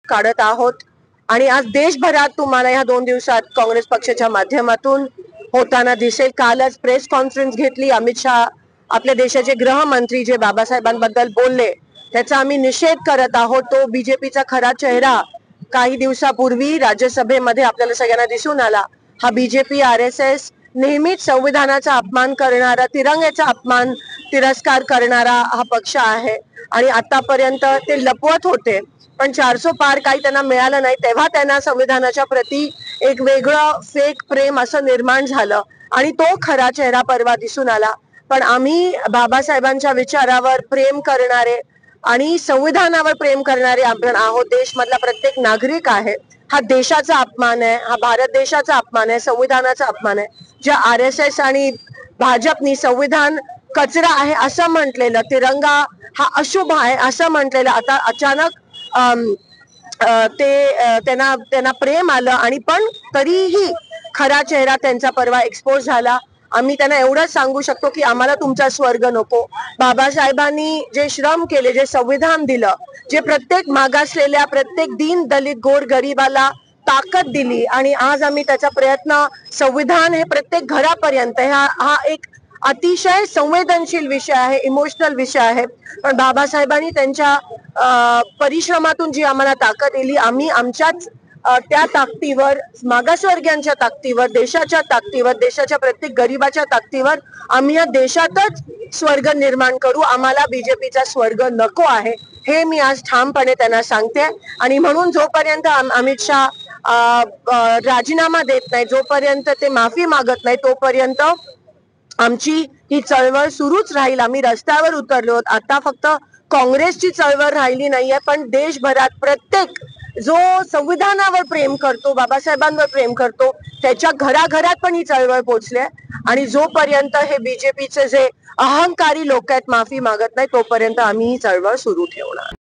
काढत आहोत आणि आज देशभरात तुम्हाला या 2 दिवसात काँग्रेस पक्षाच्या माध्यमातून होताना दिसेल। कालच प्रेस कॉन्फरन्स घेतली, अमित शहा आपल्या देशाचे गृहमंत्री जे बाबासाहेबांबद्दल बोलले त्याचा आम्ही निषेध करत आहोत। तो बीजेपीचा खरा चेहरा काही दिवसापूर्वी राज्यसभेमध्ये आपल्याला सगळ्यांना दिसून आला। हा बीजेपी RSS नेहमीच संविधानाचा अपमान करणारा, तिरंग्याचा अपमान तिरस्कार करणारा हा पक्ष आहे आणि आतापर्यंत ते लपवत होते, पण 400 पार काही त्यांना मिळालं नाही तेव्हा त्यांना संविधानाच्या प्रती एक वेगळं फेक प्रेम असं निर्माण झालं आणि तो खरा चेहरा परवा दिसून आला। पण आम्ही बाबासाहेबांच्या विचारावर प्रेम करणारे आणि संविधानावर प्रेम करणारे आपण आहोत। देशमधला प्रत्येक नागरिक आहे। हा देशाचा अपमान आहे, हा भारत देशाचा अपमान आहे, संविधानाचा अपमान आहे। ज्या RSS आणि भाजपनी संविधान कचरा आहे असं म्हटलेलं, तिरंगा हा अशुभ आहे असं म्हटलेलं, आता अचानक त्यांना प्रेम आलं आणि पण तरीही खरा चेहरा त्यांचा परवा एक्सपोज झाला। आम्ही त्यांना एवढंच सांगू शकतो की आम्हाला तुमचा स्वर्ग नको। बाबासाहेबांनी जे श्रम केले, जे संविधान दिलं, जे प्रत्येक मागासलेल्या, प्रत्येक दीन दलित गोर गरिबाला ताकद दिली आणि आज आम्ही त्याचा प्रयत्न, संविधान हे प्रत्येक घरापर्यंत, हा एक अतिशय संवेदनशील विषय आहे, इमोशनल विषय आहे, पण बाबासाहेबांनी त्यांच्या परिश्रमातून जी आम्हाला ताकद दिली, आम्ही आमच्याच त्या ताकदीवर, मागासवर्गीयांच्या ताकदीवर, देशाच्या ताकदीवर, देशाच्या प्रत्येक गरीबाच्या ताकदीवर आम्ही या देशातच स्वर्ग निर्माण करू। आम्हाला बीजेपीचा स्वर्ग नको आहे हे मी आज ठामपणे त्यांना सांगते आणि म्हणून जोपर्यंत अमित शहा राजीनामा देत नाही, जोपर्यंत ते माफी मागत नाही, तोपर्यंत आमची ही चळवळ सुरूच राहील। आम्ही रस्त्यावर उतरलो, आता फक्त काँग्रेसची चळवळ राहिली नाहीये, पण देशभरात प्रत्येक जो संविधानावर प्रेम करतो, बाबासाहेबांवर प्रेम करतो, त्याच्या घराघरात पण ही चळवळ पोहोचली आहे आणि जोपर्यंत हे बीजेपीचे जे अहंकारी लोक आहेत माफी मागत नाही, तोपर्यंत आम्ही ही चळवळ सुरू ठेवणार।